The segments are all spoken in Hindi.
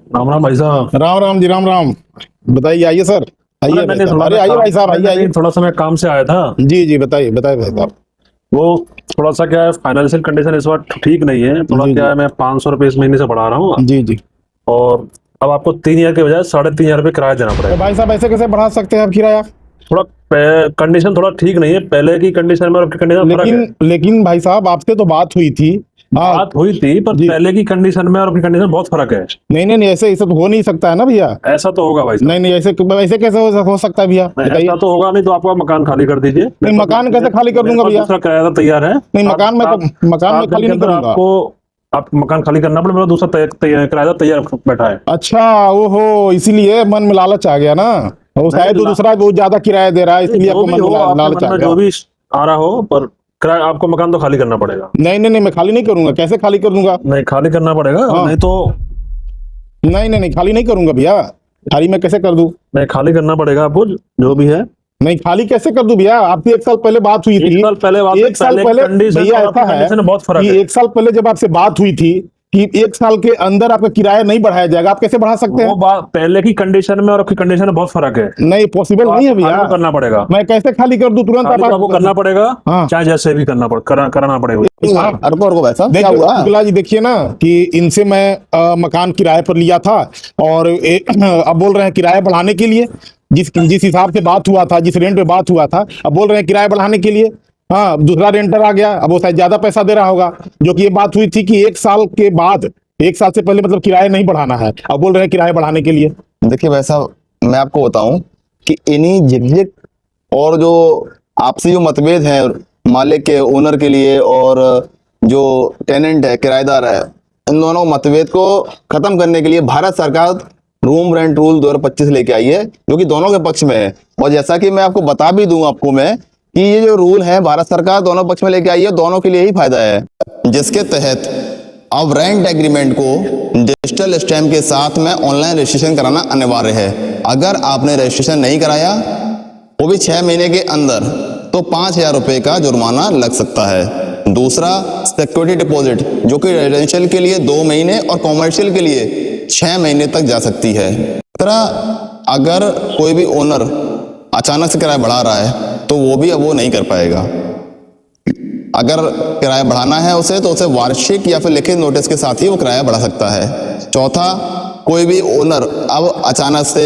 राम राम भाई साहब। राम राम जी, राम राम। बताइए, आइए सर, आइए भाई मैंने साहब। थोड़ा अरे आइए भाई साहब, आइए आइए। थोड़ा सा मैं काम से आया था। जी जी, बताइए बताइए भाई साहब। वो थोड़ा सा क्या है, फाइनेंशियल कंडीशन इस बार ठीक नहीं है। थोड़ा जी क्या जी है, मैं 500 रुपये इस महीने से बढ़ा रहा हूँ। जी जी। और अब आपको 3 हजार के बजाय 3,500 रुपये किराया देना तो पड़ेगा। भाई साहब ऐसे कैसे बढ़ा सकते हैं आप किराया? थोड़ा कंडीशन थोड़ा ठीक नहीं है, पहले की कंडीशन में और आपकी कंडीशन में फर्क है। लेकिन भाई साहब आपसे तो बात हुई थी। हाँ बात हुई थी, पर जी। पहले की कंडीशन में और आपकी कंडीशन में बहुत फर्क है। नहीं नहीं नहीं, ऐसे ऐसे तो हो नहीं सकता है ना भैया। ऐसा तो होगा भाई साहब। नहीं नहीं, ऐसे ऐसे कैसे हो सकता है भैया, नहीं, बताइए। ऐसा तो होगा नहीं तो आपका मकान खाली कर दीजिए। नहीं, मकान कैसे खाली कर मेरे दूंगा पास भैया? दूसरा किराया तैयार है। नहीं, मकान में मकान में 7 दिन खाली के नहीं अंदर करूंगा। आपको आप मकान खाली करना पड़े। मेरा दूसरा किराया तैयार बैठा है। अच्छा, ओहो, इसीलिए मन में लालच आ गया ना। वो शायद वो दूसरा बहुत ज्यादा किराया दे रहा है, इसलिए जो आपको भी मन हो, में आपके लालच मन आ में गया। जो भी आ रहा हो, पर किराया आपको मकान तो खाली करना पड़ेगा। नहीं नहीं नहीं, मैं खाली नहीं करूंगा। कैसे खाली कर दूंगा? नहीं, खाली करना पड़ेगा। हाँ। नहीं तो नहीं नहीं नहीं, खाली नहीं करूंगा भैया। खाली मैं कैसे कर दूं? नहीं, खाली करना पड़ेगा आपको जो भी है। नहीं, खाली कैसे कर दूं भैया? आपसे 1 साल पहले बात हुई थी। 1 साल पहले बात, 1 साल पहले कंडीशन भैया और ऐसा आपकी है कंडीशन में बहुत फर्क कि है। 1 साल पहले जब आपसे बात हुई थी कि 1 साल के अंदर आपका किराया नहीं बढ़ाया जाएगा, आप कैसे बढ़ा सकते वो हैं? बात पहले की कंडीशन में और आपकी कंडीशन में बहुत फर्क है। नहीं, पॉसिबल तो नहीं है आपको भैया। खाली करना पड़ेगा। मैं कैसे खाली कर दूं? तुरंत खाली तो आपको करना पड़ेगा। हाँ। चाहे जैसे भी कराना पड़ेगा। रुको भाई साहब, क्या देखिए हुआ? शुक्ला जी, देखिए ना कि इनसे मैं मकान किराए पर लिया था और अब बोल रहे हैं किराया बढ़ाने के लिए। जिस हिसाब से बात हुआ था, जिस रेंट पे बात हुआ था, अब बोल रहे हैं किराया बढ़ाने के लिए। हाँ, दूसरा रेंटर आ गया, अब वो शायद ज्यादा पैसा दे रहा होगा। जो कि ये बात हुई थी कि 1 साल के बाद, 1 साल से पहले मतलब किराया नहीं बढ़ाना है, अब बोल रहे हैं किराया बढ़ाने के लिए। देखिए भाई साहब, मैं आपको बताऊं कि इन्हीं झिकझिक और जो आपसी जो मतभेद है मालिक के, ओनर के लिए, और जो टेनेंट है, किराएदार है, इन दोनों मतभेद को खत्म करने के लिए भारत सरकार रूम रेंट रूल 2025 लेके आई है, जो कि दोनों के पक्ष में है। और जैसा कि मैं आपको बता भी दूं आपको मैं कि ये जो रूल है भारत सरकार दोनों पक्ष में लेके आई है, दोनों के लिए ही फायदा है। जिसके तहत अब रेंट एग्रीमेंट को डिजिटल स्टैम्प के साथ में ऑनलाइन रजिस्ट्रेशन कराना अनिवार्य है। अगर आपने रजिस्ट्रेशन नहीं कराया, वो भी 6 महीने के अंदर, तो 5,000 रुपये का जुर्माना लग सकता है। दूसरा, सिक्योरिटी डिपॉजिट, जो कि रेजिडेंशियल के लिए 2 महीने और कॉमर्शियल के लिए 6 महीने तक जा सकती है। तीसरा, अगर कोई भी ओनर अचानक से किराया बढ़ा रहा है तो वो भी अब वो नहीं कर पाएगा। अगर किराया बढ़ाना है उसे, तो उसे वार्षिक या फिर लिखित नोटिस के साथ ही वो किराया बढ़ा सकता है। चौथा, कोई भी ओनर अब अचानक से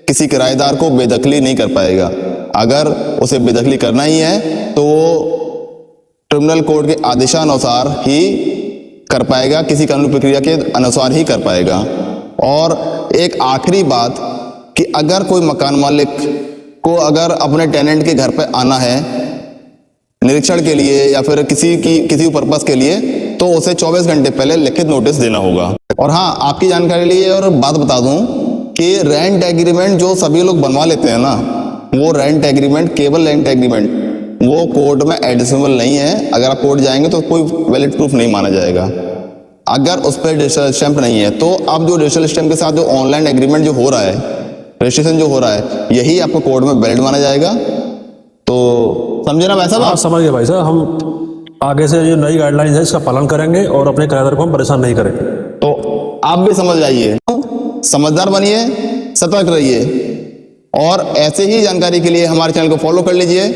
किसी किराएदार को बेदखली नहीं कर पाएगा। अगर उसे बेदखली करना ही है तो वो ट्रिब्यूनल कोर्ट के आदेशानुसार ही कर पाएगा, किसी कानूनी प्रक्रिया के अनुसार ही कर पाएगा। और एक आखिरी बात कि अगर कोई मकान मालिक को अगर अपने टेनेंट के घर पर आना है निरीक्षण के लिए या फिर किसी पर्पस के लिए, तो उसे 24 घंटे पहले लिखित नोटिस देना होगा। और हाँ, आपकी जानकारी लिए और बात बता दूं कि रेंट एग्रीमेंट जो सभी लोग बनवा लेते हैं ना, वो रेंट एग्रीमेंट, केवल रेंट एग्रीमेंट, वो कोर्ट में एडमिसिबल नहीं है। अगर आप कोर्ट जाएंगे तो कोई वैलिड प्रूफ नहीं माना जाएगा। अगर उस पर डिजिटल स्टैंप नहीं है, तो अब जो डिजिटल स्टैंप के साथ जो ऑनलाइन एग्रीमेंट जो हो रहा है, रजिस्ट्रेशन जो हो रहा है, यही आपको कोर्ट में वैलिड माना जाएगा। तो समझे ना भाई साहब? हाँ, समझ गए भाई साहब। हम आगे से जो नई गाइडलाइंस है इसका पालन करेंगे और अपने किराएदार को हम परेशान नहीं करेंगे। तो आप भी समझ जाइए, समझदार बनिए, सतर्क रहिए, और ऐसे ही जानकारी के लिए हमारे चैनल को फॉलो कर लीजिए।